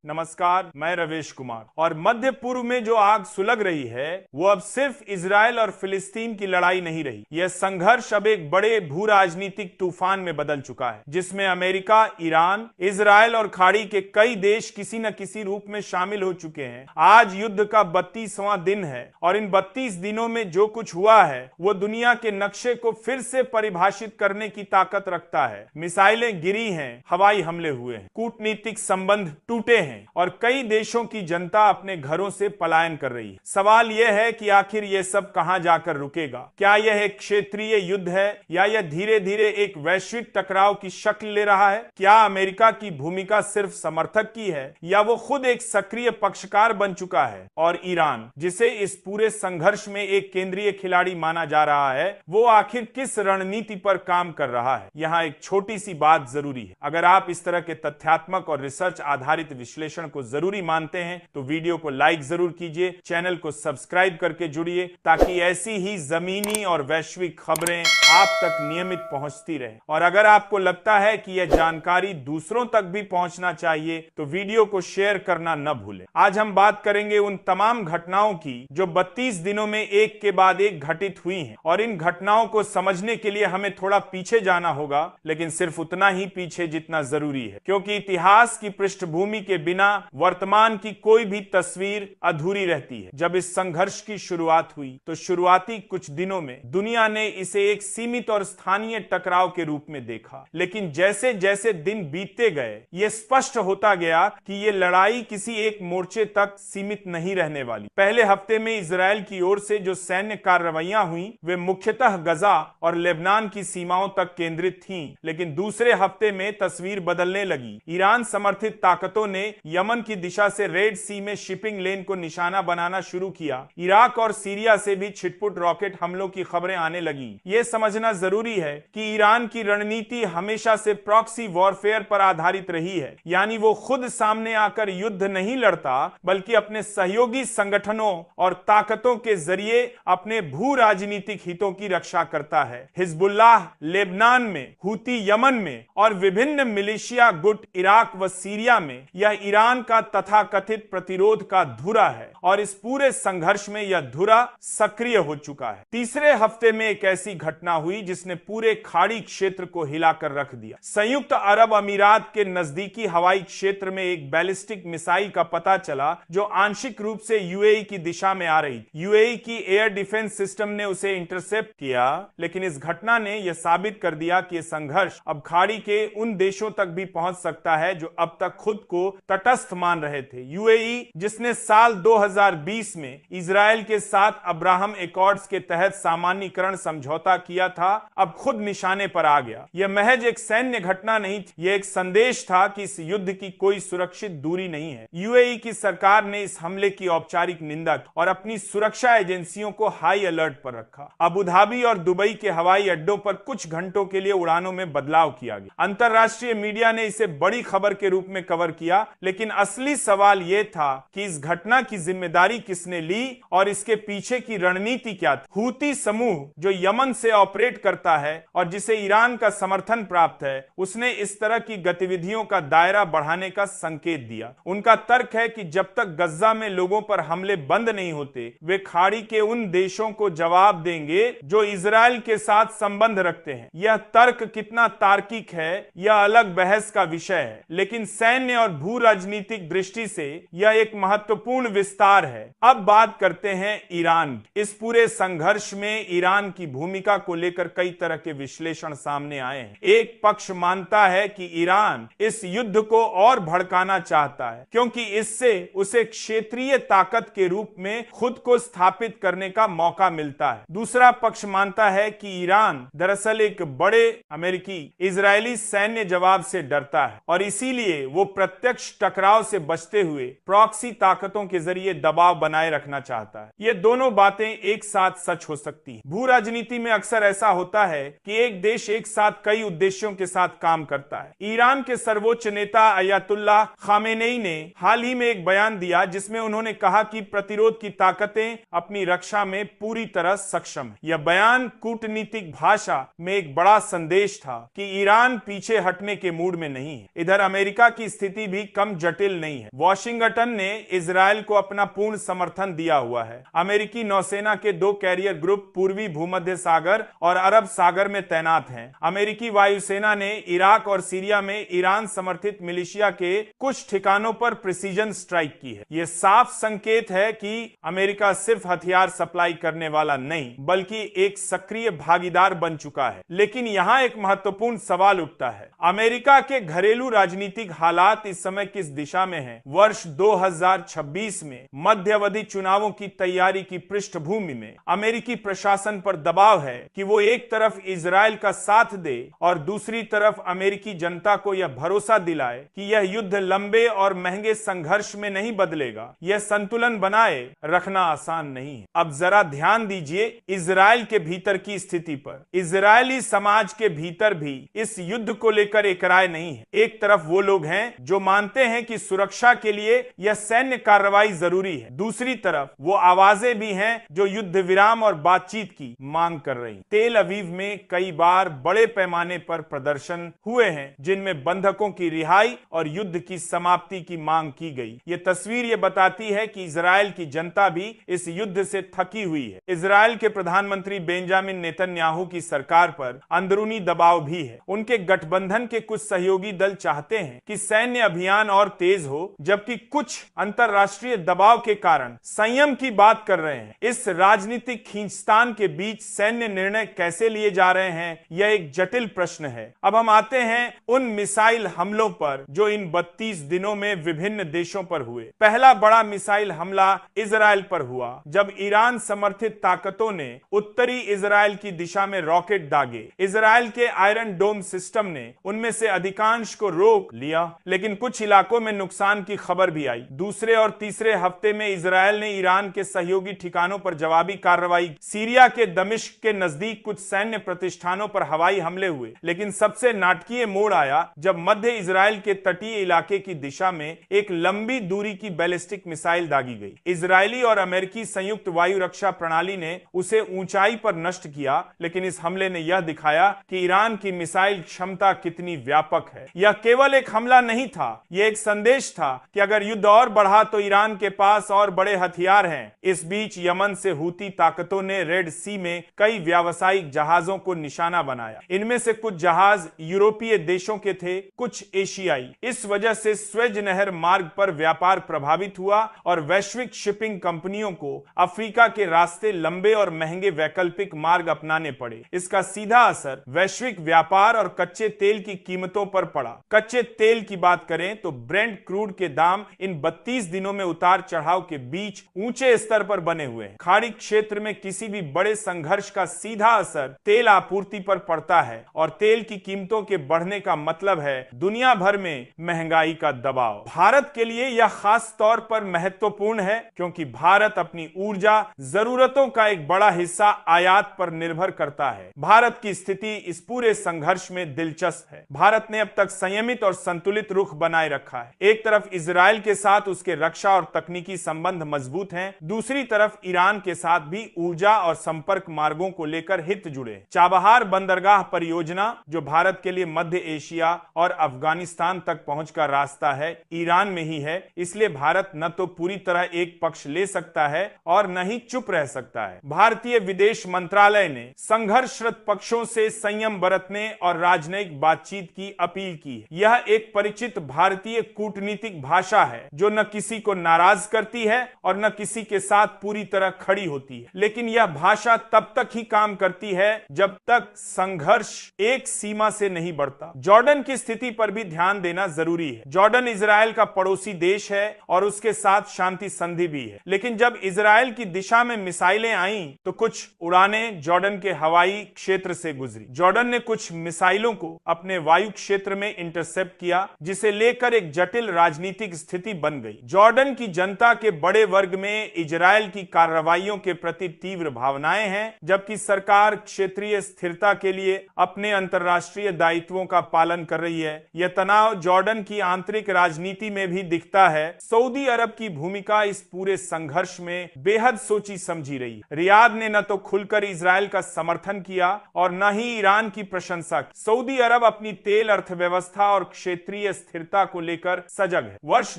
नमस्कार, मैं रवेश कुमार। और मध्य पूर्व में जो आग सुलग रही है वो अब सिर्फ इजराइल और फिलिस्तीन की लड़ाई नहीं रही। यह संघर्ष अब एक बड़े भू राजनीतिक तूफान में बदल चुका है, जिसमें अमेरिका, ईरान, इजराइल और खाड़ी के कई देश किसी न किसी रूप में शामिल हो चुके हैं। आज युद्ध का 32वां दिन है और इन 32 दिनों में जो कुछ हुआ है वो दुनिया के नक्शे को फिर से परिभाषित करने की ताकत रखता है। मिसाइलें गिरी हैं, हवाई हमले हुए हैं, कूटनीतिक संबंध टूटे हैं और कई देशों की जनता अपने घरों से पलायन कर रही है। सवाल यह है कि आखिर यह सब कहां जाकर रुकेगा? क्या यह एक क्षेत्रीय युद्ध है या यह धीरे धीरे एक वैश्विक टकराव की शक्ल ले रहा है? क्या अमेरिका की भूमिका सिर्फ समर्थक की है या वो खुद एक सक्रिय पक्षकार बन चुका है? और ईरान, जिसे इस पूरे संघर्ष में एक केंद्रीय खिलाड़ी माना जा रहा है, वो आखिर किस रणनीति पर काम कर रहा है? यहाँ एक छोटी सी बात जरूरी है। अगर आप इस तरह के तथ्यात्मक और रिसर्च आधारित विश्लेषण को जरूरी मानते हैं तो वीडियो को लाइक जरूर कीजिए, चैनल को सब्सक्राइब करके जुड़िए ताकि ऐसी ही जमीनी और वैश्विक खबरें आप तक नियमित पहुंचती रहे। और अगर आपको लगता है कि यह जानकारी दूसरों तक भी पहुंचना चाहिए तो वीडियो को शेयर करना न भूलें। आज हम बात करेंगे उन तमाम घटनाओं की जो 32 दिनों में एक के बाद एक घटित हुई हैं। और इन घटनाओं को समझने के लिए हमें थोड़ा पीछे जाना होगा, लेकिन सिर्फ उतना ही पीछे जितना जरूरी है, क्योंकि इतिहास की पृष्ठभूमि के बिना वर्तमान की कोई भी तस्वीर अधूरी रहती है। जब इस संघर्ष की शुरुआत हुई तो शुरुआती कुछ दिनों में दुनिया ने इसे एक सीमित और स्थानीय टकराव के रूप में देखा, लेकिन जैसे जैसे दिन बीतते गए यह स्पष्ट होता गया कि यह लड़ाई किसी एक मोर्चे तक सीमित नहीं रहने वाली। पहले हफ्ते में इजराइल की ओर से जो सैन्य कार्रवाइयां हुई वे मुख्यतः गजा और लेबनान की सीमाओं तक केंद्रित थीं, लेकिन दूसरे हफ्ते में तस्वीर बदलने लगी। ईरान समर्थित ताकतों ने यमन की दिशा से रेड सी में शिपिंग लेन को निशाना बनाना शुरू किया। इराक और सीरिया से भी छिटपुट रॉकेट हमलों की खबरें आने लगी। यह समझना जरूरी है कि ईरान की रणनीति हमेशा से प्रॉक्सी वॉरफेयर पर आधारित रही है, यानी वो खुद सामने आकर युद्ध नहीं लड़ता बल्कि अपने सहयोगी संगठनों और ताकतों के जरिए अपने भू राजनीतिक हितों की रक्षा करता है। हिजबुल्लाह लेबनान में, हूती यमन में और विभिन्न मिलिशिया गुट इराक व सीरिया में यह ईरान का तथाकथित प्रतिरोध का धुरा है और इस पूरे संघर्ष में यह धुरा सक्रिय हो चुका है। तीसरे हफ्ते में एक ऐसी घटना हुई जिसने पूरे खाड़ी क्षेत्र को हिलाकर रख दिया। संयुक्त अरब अमीरात के नजदीकी हवाई क्षेत्र में एक बैलिस्टिक मिसाइल का पता चला जो आंशिक रूप से यूएई की दिशा में आ रही। यूएई की एयर डिफेंस सिस्टम ने उसे इंटरसेप्ट किया, लेकिन इस घटना ने यह साबित कर दिया कि यह संघर्ष अब खाड़ी के उन देशों तक भी पहुंच सकता है जो अब तक खुद को तटस्थ मान रहे थे। यूएई, जिसने साल 2020 में इजराइल के साथ अब्राहम एकॉर्ड्स के तहत सामान्यीकरण समझौता किया था, अब खुद निशाने पर आ गया। यह महज एक सैन्य घटना नहीं थी, यह एक संदेश था कि इस युद्ध की कोई सुरक्षित दूरी नहीं है। यूएई की सरकार ने इस हमले की औपचारिक निंदा की और अपनी सुरक्षा एजेंसियों को हाई अलर्ट पर रखा। अबू धाबी और दुबई के हवाई अड्डों पर कुछ घंटों के लिए उड़ानों में बदलाव किया गया। अंतरराष्ट्रीय मीडिया ने इसे बड़ी खबर के रूप में कवर किया, लेकिन असली सवाल यह था कि इस घटना की जिम्मेदारी किसने ली और इसके पीछे की रणनीति क्या थी। हूती समूह, जो यमन से ऑपरेट करता है और जिसे ईरान का समर्थन प्राप्त है, उसने इस तरह की गतिविधियों का दायरा बढ़ाने का संकेत दिया। उनका तर्क है कि जब तक गज्जा में लोगों पर हमले बंद नहीं होते, वे खाड़ी के उन देशों को जवाब देंगे जो इजराइल के साथ संबंध रखते हैं। यह तर्क कितना तार्किक है यह अलग बहस का विषय है, लेकिन सैन्य और भू राजनीतिक दृष्टि से यह एक महत्वपूर्ण विस्तार है। अब बात करते हैं ईरान। इस पूरे संघर्ष में ईरान की भूमिका को लेकर कई तरह के विश्लेषण सामने आए हैं। एक पक्ष मानता है कि ईरान इस युद्ध को और भड़काना चाहता है क्योंकि इससे उसे क्षेत्रीय ताकत के रूप में खुद को स्थापित करने का मौका मिलता है। दूसरा पक्ष मानता है कि ईरान दरअसल एक बड़े अमेरिकी इजरायली सैन्य जवाब से डरता है और इसीलिए वो प्रत्यक्ष टकराव से बचते हुए प्रॉक्सी ताकतों के जरिए दबाव बनाए रखना चाहता है। ये दोनों बातें एक साथ सच हो सकती हैं। भू राजनीति में अक्सर ऐसा होता है कि एक देश एक साथ कई उद्देश्यों के साथ काम करता है। ईरान के सर्वोच्च नेता अयतुल्लाह खामेनेई ने हाल ही में एक बयान दिया जिसमें उन्होंने कहा कि प्रतिरोध की ताकतें अपनी रक्षा में पूरी तरह सक्षम है। यह बयान कूटनीतिक भाषा में एक बड़ा संदेश था कि ईरान पीछे हटने के मूड में नहीं है। इधर अमेरिका की स्थिति भी कम कम जटिल नहीं है। वॉशिंगटन ने इजराइल को अपना पूर्ण समर्थन दिया हुआ है। अमेरिकी नौसेना के 2 कैरियर ग्रुप पूर्वी भूमध्य सागर और अरब सागर में तैनात हैं। अमेरिकी वायुसेना ने इराक और सीरिया में ईरान समर्थित मिलिशिया के कुछ ठिकानों पर प्रिसीजन स्ट्राइक की है। यह साफ संकेत है कि अमेरिका सिर्फ हथियार सप्लाई करने वाला नहीं बल्कि एक सक्रिय भागीदार बन चुका है। लेकिन यहां एक महत्वपूर्ण सवाल उठता है, अमेरिका के घरेलू राजनीतिक हालात इस समय किस दिशा में हैं? वर्ष 2026 में मध्य अवधि चुनावों की तैयारी की पृष्ठभूमि में अमेरिकी प्रशासन पर दबाव है कि वो एक तरफ इजराइल का साथ दे और दूसरी तरफ अमेरिकी जनता को यह भरोसा दिलाए कि यह युद्ध लंबे और महंगे संघर्ष में नहीं बदलेगा। यह संतुलन बनाए रखना आसान नहीं है। अब जरा ध्यान दीजिए इजराइल के भीतर की स्थिति पर। इजरायली समाज के भीतर भी इस युद्ध को लेकर एक राय नहीं है। एक तरफ वो लोग हैं जो मानते हैं कि सुरक्षा के लिए यह सैन्य कार्रवाई जरूरी है, दूसरी तरफ वो आवाजें भी हैं जो युद्ध विराम और बातचीत की मांग कर रही। तेल अवीव में कई बार बड़े पैमाने पर प्रदर्शन हुए हैं जिनमें बंधकों की रिहाई और युद्ध की समाप्ति की मांग की गई। ये तस्वीर ये बताती है कि इजराइल की जनता भी इस युद्ध से थकी हुई है। इजराइल के प्रधानमंत्री बेंजामिन नेतन्याहू की सरकार पर अंदरूनी दबाव भी है। उनके गठबंधन के कुछ सहयोगी दल चाहते हैं कि सैन्य अभियान और तेज हो, जबकि कुछ अंतरराष्ट्रीय दबाव के कारण संयम की बात कर रहे हैं। इस राजनीतिक खींचतान के बीच सैन्य निर्णय कैसे लिए जा रहे हैं, यह एक जटिल प्रश्न है। अब हम आते हैं उन मिसाइल हमलों पर जो इन 32 दिनों में विभिन्न देशों पर हुए। पहला बड़ा मिसाइल हमला इजराइल पर हुआ जब ईरान समर्थित ताकतों ने उत्तरी इजराइल की दिशा में रॉकेट दागे। इजराइल के आयरन डोम सिस्टम ने उनमें से अधिकांश को रोक लिया, लेकिन कुछ इलाकों में नुकसान की खबर भी आई। दूसरे और तीसरे हफ्ते में इजराइल ने ईरान के सहयोगी ठिकानों पर जवाबी कार्रवाई। सीरिया के दमिश्क के नजदीक कुछ सैन्य प्रतिष्ठानों पर हवाई हमले हुए, लेकिन सबसे नाटकीय मोड़ आया जब मध्य इजराइल के तटीय इलाके की दिशा में एक लंबी दूरी की बैलिस्टिक मिसाइल दागी गई। इजरायली और अमेरिकी संयुक्त वायु रक्षा प्रणाली ने उसे ऊंचाई पर नष्ट किया, लेकिन इस हमले ने यह दिखाया कि ईरान की मिसाइल क्षमता कितनी व्यापक है। यह केवल एक हमला नहीं था, यह एक संदेश था कि अगर युद्ध और बढ़ा तो ईरान के पास और बड़े हथियार हैं। इस बीच यमन से हूती ताकतों ने रेड सी में कई व्यावसायिक जहाजों को निशाना बनाया। इनमें से कुछ जहाज यूरोपीय देशों के थे, कुछ एशियाई। इस वजह से स्वेज नहर मार्ग पर व्यापार प्रभावित हुआ और वैश्विक शिपिंग कंपनियों को अफ्रीका के रास्ते लंबे और महंगे वैकल्पिक मार्ग अपनाने पड़े। इसका सीधा असर वैश्विक व्यापार और कच्चे तेल की कीमतों पर पड़ा। कच्चे तेल की बात करें तो ब्रेंट क्रूड के दाम इन 32 दिनों में उतार चढ़ाव के बीच ऊंचे स्तर पर बने हुए हैं। खाड़ी क्षेत्र में किसी भी बड़े संघर्ष का सीधा असर तेल आपूर्ति पर पड़ता है और तेल की कीमतों के बढ़ने का मतलब है दुनिया भर में महंगाई का दबाव। भारत के लिए यह खास तौर पर महत्वपूर्ण है क्योंकि भारत अपनी ऊर्जा जरूरतों का एक बड़ा हिस्सा आयात पर निर्भर करता है। भारत की स्थिति इस पूरे संघर्ष में दिलचस्प है। भारत ने अब तक संयमित और संतुलित रुख बनाए रखा है। एक तरफ इजराइल के साथ उसके रक्षा और तकनीकी संबंध मजबूत हैं, दूसरी तरफ ईरान के साथ भी ऊर्जा और संपर्क मार्गों को लेकर हित जुड़े। चाबहार बंदरगाह परियोजना जो भारत के लिए मध्य एशिया और अफगानिस्तान तक पहुंच का रास्ता है, ईरान में ही है। इसलिए भारत न तो पूरी तरह एक पक्ष ले सकता है और न ही चुप रह सकता है। भारतीय विदेश मंत्रालय ने संघर्षरत पक्षों से संयम बरतने और राजनयिक बातचीत की अपील की है। यह एक परिचित भारतीय कूटनीतिक भाषा है जो न किसी को नाराज करती है और न किसी के साथ पूरी तरह खड़ी होती है, लेकिन यह भाषा तब तक ही काम करती है जब तक संघर्ष एक सीमा से नहीं बढ़ता। जॉर्डन की स्थिति पर भी ध्यान देना जरूरी है। जॉर्डन इजराइल का पड़ोसी देश है और उसके साथ शांति संधि भी है, लेकिन जब इजराइल की दिशा में मिसाइलें आईं तो कुछ उड़ानें जॉर्डन के हवाई क्षेत्र से गुजरी। जॉर्डन ने कुछ मिसाइलों को अपने वायु क्षेत्र में इंटरसेप्ट किया, जिसे लेकर एक जटिल राजनीतिक स्थिति बन गई। जॉर्डन की जनता के बड़े वर्ग में इजराइल की कार्रवाइयों के प्रति तीव्र भावनाएं हैं, जबकि सरकार क्षेत्रीय स्थिरता के लिए अपने अंतर्राष्ट्रीय दायित्वों का पालन कर रही है। यह तनाव जॉर्डन की आंतरिक राजनीति में भी दिखता है। सऊदी अरब की भूमिका इस पूरे संघर्ष में बेहद सोची समझी रही। रियाद ने न तो खुलकर इजराइल का समर्थन किया और न ही ईरान की प्रशंसा की। सऊदी अरब अपनी तेल अर्थव्यवस्था और क्षेत्रीय स्थिरता को लेकर लेकर सजग है। वर्ष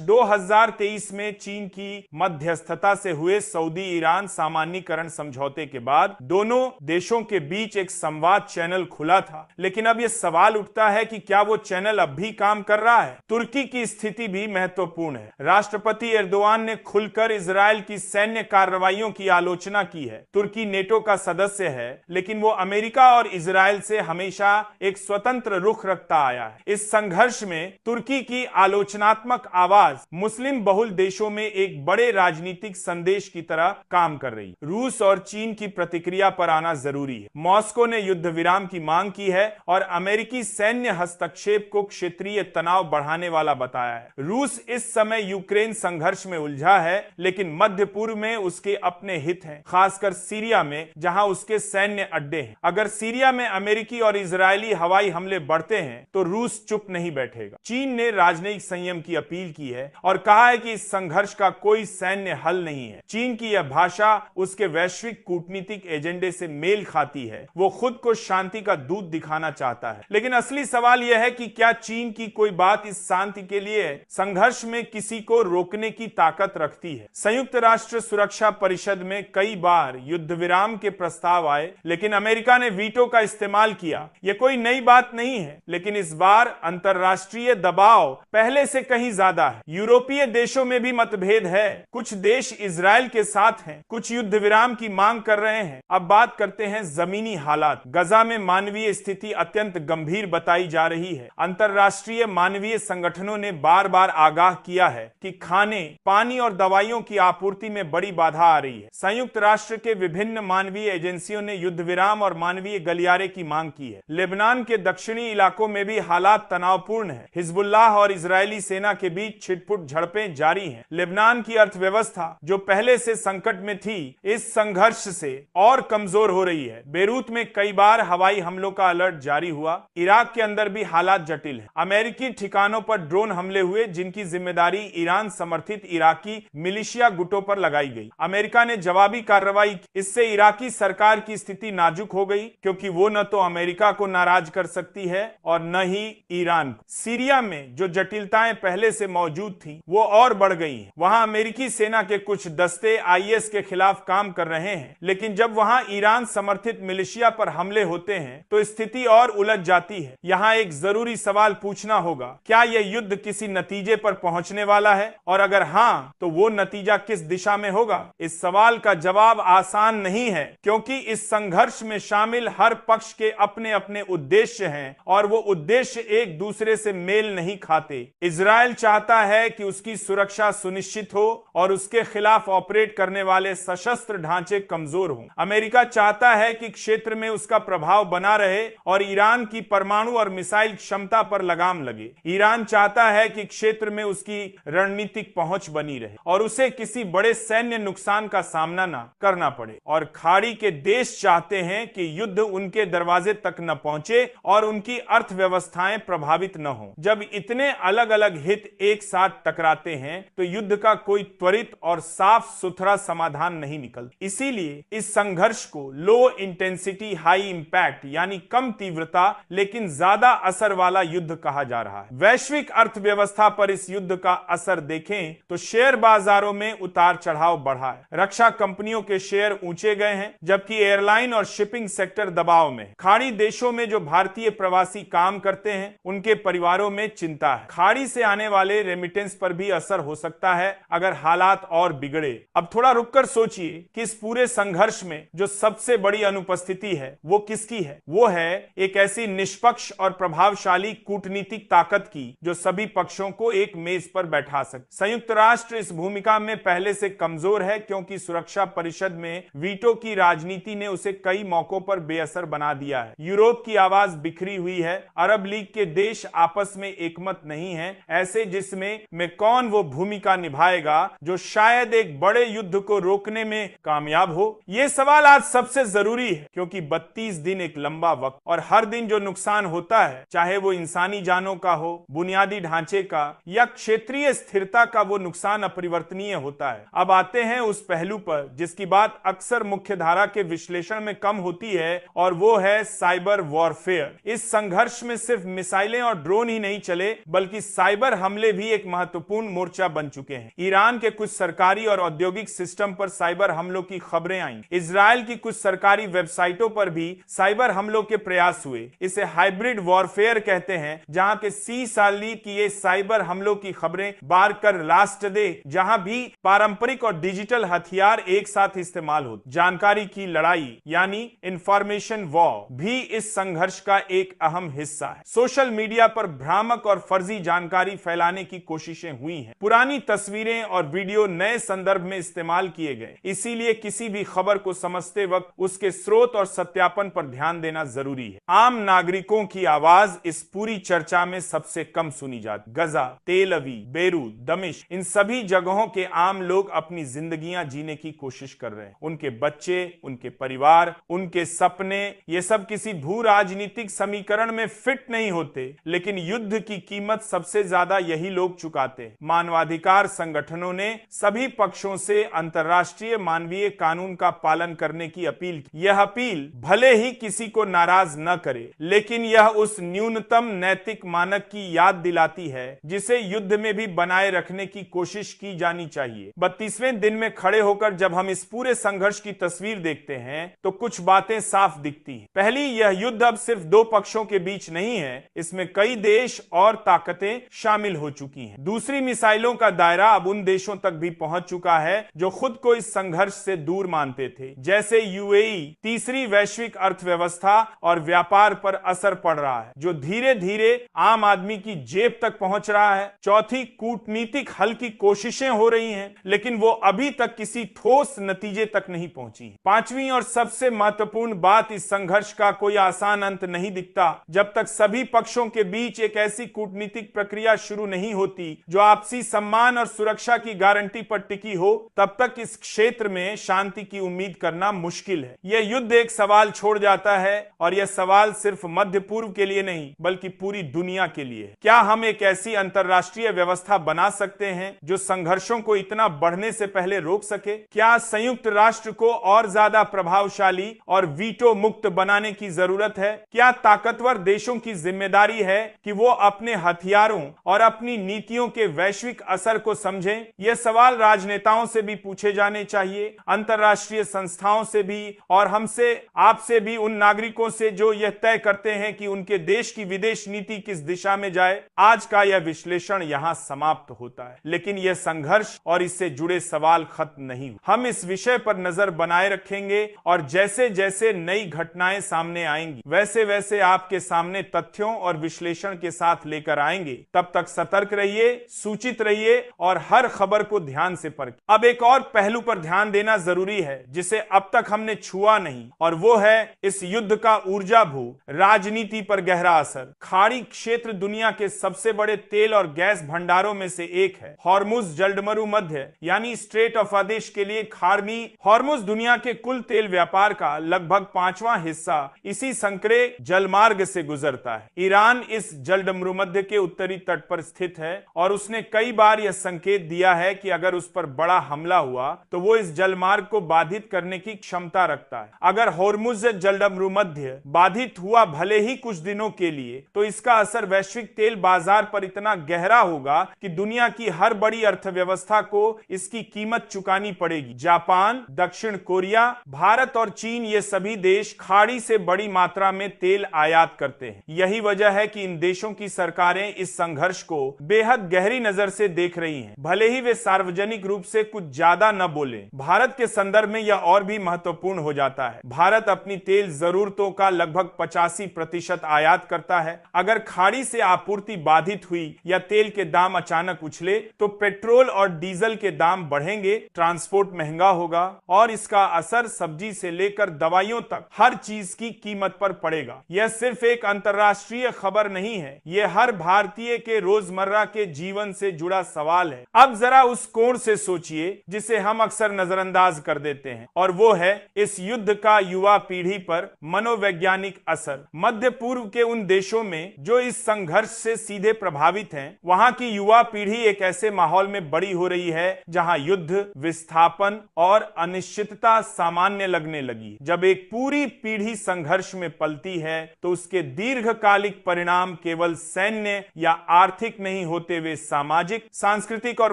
2023 में चीन की मध्यस्थता से हुए सऊदी ईरान सामान्यीकरण समझौते के बाद दोनों देशों के बीच एक संवाद चैनल खुला था, लेकिन अब यह सवाल उठता है कि क्या वो चैनल अब भी काम कर रहा है। तुर्की की स्थिति भी महत्वपूर्ण है। राष्ट्रपति एर्दोआन ने खुलकर इजरायल की सैन्य कार्रवाइयों की आलोचना की है। तुर्की नेटो का सदस्य है, लेकिन वो अमेरिका और इजरायल से हमेशा एक स्वतंत्र रुख रखता आया है। इस संघर्ष में तुर्की की आलोचनात्मक आवाज मुस्लिम बहुल देशों में एक बड़े राजनीतिक संदेश की तरह काम कर रही। रूस और चीन की प्रतिक्रिया पर आना जरूरी है। मॉस्को ने युद्ध विराम की मांग की है और अमेरिकी सैन्य हस्तक्षेप को क्षेत्रीय तनाव बढ़ाने वाला बताया है। रूस इस समय यूक्रेन संघर्ष में उलझा है, लेकिन मध्य पूर्व में उसके अपने हित हैं, खासकर सीरिया में जहां उसके सैन्य अड्डे हैं। अगर सीरिया में अमेरिकी और इजरायली हवाई हमले बढ़ते हैं तो रूस चुप नहीं बैठेगा। चीन ने राजनयिक संयम की अपील की है और कहा है कि इस संघर्ष का कोई सैन्य हल नहीं है। चीन की यह भाषा उसके वैश्विक कूटनीतिक एजेंडे से मेल खाती है। वो खुद को शांति का दूत दिखाना चाहता है, लेकिन असली सवाल यह है कि क्या चीन की कोई बात इस शांति के लिए संघर्ष में किसी को रोकने की ताकत रखती है। संयुक्त राष्ट्र सुरक्षा परिषद में कई बार युद्ध विराम के प्रस्ताव आए, लेकिन अमेरिका ने वीटो का इस्तेमाल किया। यह कोई नई बात नहीं है, लेकिन इस बार अंतर्राष्ट्रीय दबाव पहले से कहीं ज्यादा है। यूरोपीय देशों में भी मतभेद है। कुछ देश इजरायल के साथ हैं, कुछ युद्ध विराम की मांग कर रहे हैं। अब बात करते हैं जमीनी हालात। गजा में मानवीय स्थिति अत्यंत गंभीर बताई जा रही है। अंतर्राष्ट्रीय मानवीय संगठनों ने बार बार आगाह किया है कि खाने, पानी और दवाइयों की आपूर्ति में बड़ी बाधा आ रही है। संयुक्त राष्ट्र के विभिन्न मानवीय एजेंसियों ने युद्ध विराम और मानवीय गलियारे की मांग की है। लेबनान के दक्षिणी इलाकों में भी हालात तनावपूर्ण है। हिजबुल्लाह और इजरायली सेना के बीच छिटपुट झड़पें जारी हैं। लेबनान की अर्थव्यवस्था जो पहले से संकट में थी, इस संघर्ष से और कमजोर हो रही है। बेरूत में कई बार हवाई हमलों का अलर्ट जारी हुआ। इराक के अंदर भी हालात जटिल है। अमेरिकी ठिकानों पर ड्रोन हमले हुए, जिनकी जिम्मेदारी ईरान समर्थित इराकी मिलिशिया गुटों पर लगाई गई। अमेरिका ने जवाबी कार्रवाई की। इससे इराकी सरकार की स्थिति नाजुक हो गई, क्योंकि वो न तो अमेरिका को नाराज कर सकती है और न ही ईरान को। सीरिया में जो जटिलताएं पहले से मौजूद थी, वो और बढ़ गई हैं। वहां अमेरिकी सेना के कुछ दस्ते आईएस के खिलाफ काम कर रहे हैं, लेकिन जब वहां ईरान समर्थित मिलिशिया पर हमले होते हैं तो स्थिति और उलझ जाती है। यहाँ एक जरूरी सवाल पूछना होगा, क्या यह युद्ध किसी नतीजे पर पहुंचने वाला है, और अगर हाँ, तो वो नतीजा किस दिशा में होगा? इस सवाल का जवाब आसान नहीं है, क्योंकि इस संघर्ष में शामिल हर पक्ष के अपने अपने उद्देश्य हैं और वो उद्देश्य एक दूसरे से मेल नहीं खाते। इजरायल चाहता है कि उसकी सुरक्षा सुनिश्चित हो और उसके खिलाफ ऑपरेट करने वाले सशस्त्र ढांचे कमजोर हों। अमेरिका चाहता है कि क्षेत्र में उसका प्रभाव बना रहे और ईरान की परमाणु और मिसाइल क्षमता पर लगाम लगे। ईरान चाहता है कि क्षेत्र में उसकी रणनीतिक पहुंच बनी रहे और उसे किसी बड़े सैन्य नुकसान का सामना न करना पड़े। और खाड़ी के देश चाहते हैं कि युद्ध उनके दरवाजे तक न पहुंचे और उनकी अर्थव्यवस्थाएं प्रभावित न हो। जब इतने अलग अलग हित एक साथ टकराते हैं तो युद्ध का कोई त्वरित और साफ सुथरा समाधान नहीं निकलता। इसीलिए इस संघर्ष को लो इंटेंसिटी हाई इंपैक्ट, यानी कम तीव्रता लेकिन ज्यादा असर वाला युद्ध कहा जा रहा है। वैश्विक अर्थव्यवस्था पर इस युद्ध का असर देखें तो शेयर बाजारों में उतार चढ़ाव बढ़ा है। रक्षा कंपनियों के शेयर ऊंचे गए हैं, जबकि एयरलाइन और शिपिंग सेक्टर दबाव में। खाड़ी देशों में जो भारतीय प्रवासी काम करते हैं, उनके परिवारों में चिंता है। खाड़ी से आने वाले रेमिटेंस पर भी असर हो सकता है अगर हालात और बिगड़े। अब थोड़ा रुककर सोचिए कि इस पूरे संघर्ष में जो सबसे बड़ी अनुपस्थिति है वो किसकी है? वो है एक ऐसी निष्पक्ष और प्रभावशाली कूटनीतिक ताकत की जो सभी पक्षों को एक मेज पर बैठा सके। संयुक्त राष्ट्र इस भूमिका में पहले से कमजोर है, क्योंकि सुरक्षा परिषद में वीटो की राजनीति ने उसे कई मौकों पर बेअसर बना दिया है। यूरोप की आवाज बिखरी हुई है। अरब लीग के देश आपस में एकमत नहीं है। ऐसे जिसमें कौन वो भूमिका निभाएगा जो शायद एक बड़े युद्ध को रोकने में कामयाब हो? ये सवाल आज सबसे जरूरी है, क्योंकि 32 दिन एक लंबा वक्त, और हर दिन जो नुकसान होता है, चाहे वो इंसानी जानों का हो, बुनियादी ढांचे का या क्षेत्रीय स्थिरता का, वो नुकसान अपरिवर्तनीय होता है। अब आते हैं उस पहलू पर जिसकी बात अक्सर मुख्यधारा के विश्लेषण में कम होती है, और वो है साइबर वॉरफेयर। इस संघर्ष में सिर्फ मिसाइलें और ड्रोन ही नहीं चले, बल्कि साइबर हमले भी एक महत्वपूर्ण मोर्चा बन चुके हैं। ईरान के कुछ सरकारी और औद्योगिक सिस्टम पर साइबर हमलों की खबरें आईं। इजराइल की कुछ सरकारी वेबसाइटों पर भी साइबर हमलों के प्रयास हुए। इसे हाइब्रिड वॉरफेयर कहते हैं, जहां के सी साली की ये साइबर हमलों की खबरें बार कर लास्ट डे, जहां भी पारंपरिक और डिजिटल हथियार एक साथ इस्तेमाल होते। जानकारी की लड़ाई यानी इंफॉर्मेशन वॉर भी इस संघर्ष का एक अहम हिस्सा है। सोशल मीडिया पर भ्रामक और फर्जी जानकारी फैलाने की कोशिशें हुई हैं। पुरानी तस्वीरें और वीडियो नए संदर्भ में इस्तेमाल किए गए, इसीलिए किसी भी खबर को समझते वक्त उसके स्रोत और सत्यापन पर ध्यान देना जरूरी है। आम नागरिकों की आवाज इस पूरी चर्चा में सबसे कम सुनी जाती। गजा, तेल अवीव, बेरूत, दमिश्क, इन सभी जगहों के आम लोग अपनी जिंदगियां जीने की कोशिश कर रहे हैं। उनके बच्चे, उनके परिवार, उनके सपने, ये सब किसी भू राजनीतिक समीकरण में फिट नहीं होते, लेकिन युद्ध की कीमत सबसे ज्यादा यही लोग चुकाते हैं। मानवाधिकार संगठनों ने सभी पक्षों से अंतर्राष्ट्रीय मानवीय कानून का पालन करने की अपील की। यह अपील भले ही किसी को नाराज न करे, लेकिन यह उस न्यूनतम नैतिक मानक की याद दिलाती है जिसे युद्ध में भी बनाए रखने की कोशिश की जानी चाहिए। 32वें दिन में खड़े होकर जब हम इस पूरे संघर्ष की तस्वीर देखते हैं तो कुछ बातें साफ दिखती हैं। पहली, यह युद्ध अब सिर्फ दो पक्षों के बीच नहीं है, इसमें कई देश और ताकतें शामिल हो चुकी हैं। दूसरी, मिसाइलों का दायरा अब उन देशों तक भी पहुंच चुका है जो खुद को इस संघर्ष से दूर मानते थे, जैसे यूएई। तीसरी, वैश्विक अर्थव्यवस्था और व्यापार पर असर पड़ रहा है, जो धीरे धीरे आम आदमी की जेब तक पहुंच रहा है। चौथी, कूटनीतिक हल की कोशिशें हो रही हैं, लेकिन वो अभी तक किसी ठोस नतीजे तक नहीं पहुंची। पांचवी और सबसे महत्वपूर्ण बात, इस संघर्ष का कोई आसान अंत नहीं दिखता जब तक सभी पक्षों के बीच एक ऐसी कूटनीतिक प्रक्रिया शुरू नहीं होती जो आपसी सम्मान और सुरक्षा की गारंटी पर टिकी हो। तब तक इस क्षेत्र में शांति की उम्मीद करना मुश्किल है। यह युद्ध एक सवाल छोड़ जाता है, और यह सवाल सिर्फ मध्य पूर्व के लिए नहीं बल्कि पूरी दुनिया के लिए है। क्या हम एक ऐसी अंतरराष्ट्रीय व्यवस्था बना सकते हैं जो संघर्षों को इतना बढ़ने से पहले रोक सके? क्या संयुक्त राष्ट्र को और ज्यादा प्रभावशाली और वीटो मुक्त बनाने की जरूरत है? क्या ताकतवर देशों की जिम्मेदारी है कि वो अपने हथियारों और अपनी नीतियों के वैश्विक असर को समझें? ये सवाल राजनेताओं से भी पूछे जाने चाहिए, अंतरराष्ट्रीय संस्थाओं से भी, और हमसे, आपसे भी, उन नागरिकों से जो यह तय करते हैं कि उनके देश की विदेश नीति किस दिशा में जाए। आज का यह विश्लेषण यहां समाप्त होता है, लेकिन यह संघर्ष और इससे जुड़े सवाल खत्म नहीं। हम इस विषय पर नजर बनाए रखेंगे, और जैसे जैसे नई घटनाएं सामने आएंगी वैसे वैसे आपके सामने तथ्यों और विश्लेषण के साथ लेकर आएंगे। तब तक सतर्क रहिए, सूचित रहिए और हर खबर को ध्यान से परखिए। अब एक और पहलू पर ध्यान देना जरूरी है जिसे अब तक हमने छुआ नहीं, और वो है इस युद्ध का ऊर्जा भू राजनीति पर गहरा असर। खाड़ी क्षेत्र दुनिया के सबसे बड़े तेल और गैस भंडारों में से एक है। हॉर्मुज जलमरु मध्य यानी स्ट्रेट ऑफ आदेश के लिए खाड़ी हॉर्मुज दुनिया के कुल तेल व्यापार का लगभग 5वां हिस्सा इसी संकरे जलमार्ग से गुजरता है। ईरान इस जलमरुमध्य के उत्तरी तट पर स्थित है, और उसने कई बार यह संकेत दिया है कि अगर उस पर बड़ा हमला हुआ तो वो इस जलमार्ग को बाधित करने की क्षमता रखता है। अगर हॉर्मुज जलमरुमध्य बाधित हुआ भले ही कुछ दिनों के लिए, तो इसका असर वैश्विक तेल बाजार पर इतना गहरा होगा कि दुनिया की हर बड़ी अर्थव्यवस्था को इसकी कीमत चुकानी पड़ेगी। जापान, दक्षिण कोरिया, भारत और चीन, ये सभी देश खाड़ी से बड़ी मात्रा में तेल आयात करते हैं। यही वजह है कि इन देशों की सरकारें इस संघर्ष को बेहद गहरी नजर से देख रही हैं, भले ही वे सार्वजनिक रूप से कुछ ज्यादा न बोले। भारत के संदर्भ में यह और भी महत्वपूर्ण हो जाता है। भारत अपनी तेल जरूरतों का लगभग 85% आयात करता है। अगर खाड़ी से आपूर्ति बाधित हुई या तेल के दाम अचानक उछले तो पेट्रोल और डीजल के दाम बढ़ेंगे, ट्रांसपोर्ट महंगा होगा, और इसका असर सब्जी से लेकर दवाइयों तक हर चीज की कीमत पर पड़ेगा। यह सिर्फ एक अंतरराष्ट्रीय खबर नहीं है, यह हर भारतीय के रोजमर्रा के जीवन से जुड़ा सवाल है। अब जरा उस कोण से सोचिए जिसे हम अक्सर नजरअंदाज कर देते हैं, और वो है इस युद्ध का युवा पीढ़ी पर मनोवैज्ञानिक असर। मध्य पूर्व के उन देशों में जो इस संघर्ष से सीधे प्रभावित हैं, वहां की युवा पीढ़ी एक ऐसे माहौल में बड़ी हो रही है जहां युद्ध, विस्थापन और अनिश्चितता सामान्य लगने लगी। जब एक पूरी पीढ़ी संघर्ष में पलती है तो उसके दीर्घकालिक परिणाम केवल सैन्य या आर्थिक नहीं होते, वे सामाजिक, सांस्कृतिक और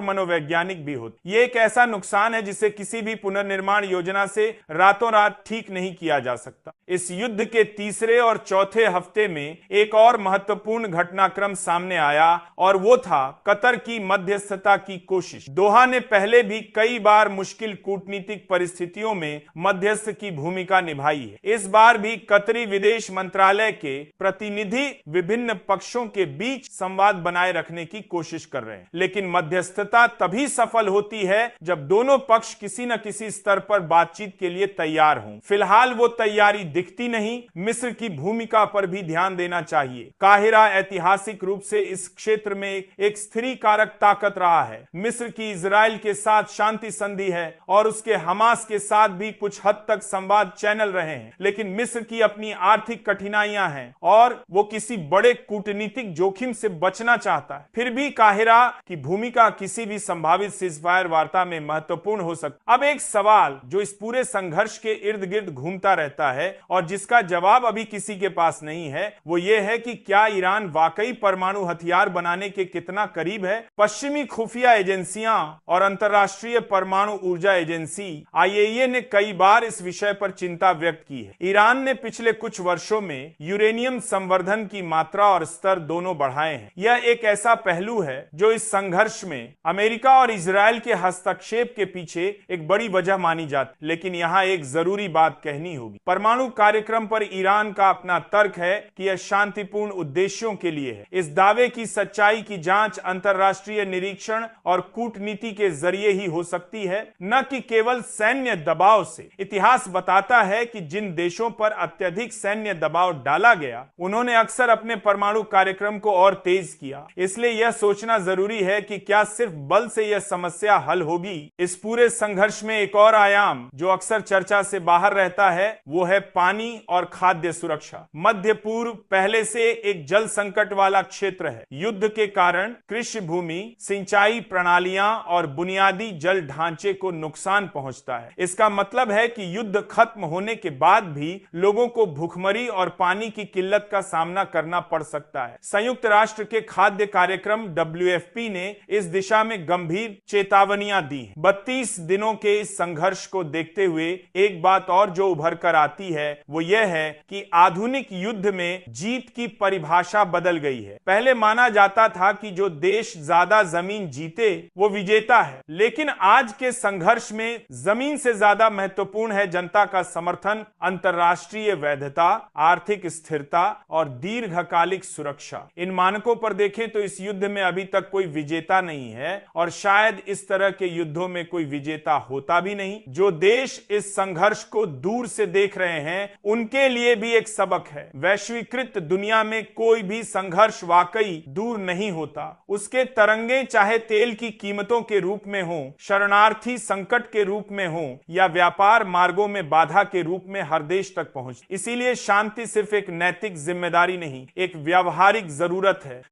मनोवैज्ञानिक भी होते। ये एक ऐसा नुकसान है जिसे किसी भी पुनर्निर्माण योजना से रातों रात ठीक नहीं किया जा सकता। इस युद्ध के तीसरे और चौथे हफ्ते में एक और महत्वपूर्ण घटनाक्रम सामने आया और वो था कतर की मध्यस्थता की कोशिश। दोहा ने पहले भी कई बार मुश्किल कूटनीतिक परिस्थितियों में मध्यस्थ की भूमिका निभाई है। इस बार भी कतरी विदेश मंत्रालय के प्रतिनिधि विभिन्न पक्षों के बीच संवाद बनाए रखने की कोशिश कर रहे हैं, लेकिन मध्यस्थता तभी सफल होती है जब दोनों पक्ष किसी न किसी स्तर पर बातचीत के लिए तैयार हों। फिलहाल वो तैयारी दिखती नहीं। मिस्र की भूमिका पर भी ध्यान देना चाहिए। काहिरा ऐतिहासिक रूप से इस क्षेत्र में एक स्थिर कारक ताकत रहा है। मिस्र की इजराइल के साथ शांति संधि है और उसके हमास के साथ भी कुछ हद तक संवाद चैनल रहे हैं, लेकिन मिस्र की अपनी आर्थिक कठिनाइयां हैं और वो किसी बड़े कूटनीतिक जोखिम से बचना चाहता है। फिर भी काहिरा की भूमिका किसी भी संभावित सीजफायर वार्ता में महत्वपूर्ण हो सकती। अब एक सवाल जो इस पूरे संघर्ष के इर्द गिर्द घूमता रहता है और जिसका जवाब अभी किसी के पास नहीं है, वो ये है कि क्या ईरान वाकई परमाणु हथियार बनाने के कितना करीब है। पश्चिमी खुफिया एजेंसियां और अंतरराष्ट्रीय परमाणु ऊर्जा एजेंसी IAEA ने कई बार इस विषय पर चिंता व्यक्त की है। ईरान ने पिछले कुछ वर्षों में यूरेनियम संवर्धन की मात्रा और स्तर दोनों बढ़ाए हैं। यह एक ऐसा पहलू है जो इस संघर्ष में अमेरिका और इजरायल के हस्तक्षेप के पीछे एक बड़ी वजह मानी जाती। लेकिन यहां एक जरूरी बात कहनी होगी। परमाणु कार्यक्रम पर ईरान का अपना तर्क है कि यह शांतिपूर्ण उद्देश्यों के लिए है। इस दावे की सच्चाई की जांच अंतरराष्ट्रीय निरीक्षण और कूटनीति के जरिए ही हो सकती है, न कि केवल सैन्य दबाव से। इतिहास बताता है कि जिन देशों पर अत्यधिक सैन्य दबाव डाला गया, उन्होंने अक्सर अपने परमाणु कार्यक्रम को और तेज किया। इसलिए यह सोचना जरूरी है कि क्या सिर्फ बल से यह समस्या हल होगी। इस पूरे संघर्ष में एक और आयाम जो अक्सर चर्चा से बाहर रहता है, वो है पानी और खाद्य सुरक्षा। मध्य पूर्व पहले से एक जल संकट वाला क्षेत्र है। युद्ध के कारण कृषि भूमि, सिंचाई प्रणालियां और बुनियादी जल ढांचे को नुकसान पहुंचता है। इसका मतलब है कि युद्ध खत्म होने के बाद भी लोगों को भूखमरी और पानी की किल्लत का सामना करना पड़ सकता है। संयुक्त राष्ट्र के खाद्य कार्यक्रम WFP ने इस दिशा में गंभीर चेतावनियां दी। 32 दिनों के इस संघर्ष को देखते हुए एक बात और जो उभर कर आती है वो यह है कि आधुनिक युद्ध में जीत की परिभाषा बदल गई है। पहले माना जाता था कि जो देश ज्यादा जमीन जीते वो विजेता है, लेकिन आज के संघर्ष में जमीन से ज्यादा महत्वपूर्ण है जनता का समर्थन, अंतरराष्ट्रीय वैधता, आर्थिक स्थिरता और दीर्घकालिक सुरक्षा। इन मानकों पर देखें तो इस युद्ध में अभी तक कोई विजेता नहीं है और शायद इस तरह के युद्धों में कोई विजेता होता भी नहीं। जो देश इस संघर्ष को दूर से देख रहे हैं उनके लिए भी एक सबक है। वैश्वीकृत दुनिया में कोई भी संघर्ष वाकई दूर नहीं होता। उसके तरंगे चाहे तेल की कीमतों के रूप में हो, शरणार्थी संकट के रूप में हो या व्यापार मार्गों में बाधा के रूप में हर देश तक पहुंच। इसीलिए शांति सिर्फ एक नैतिक जिम्मेदारी नहीं, एक व्यावहारिक जरूरत है।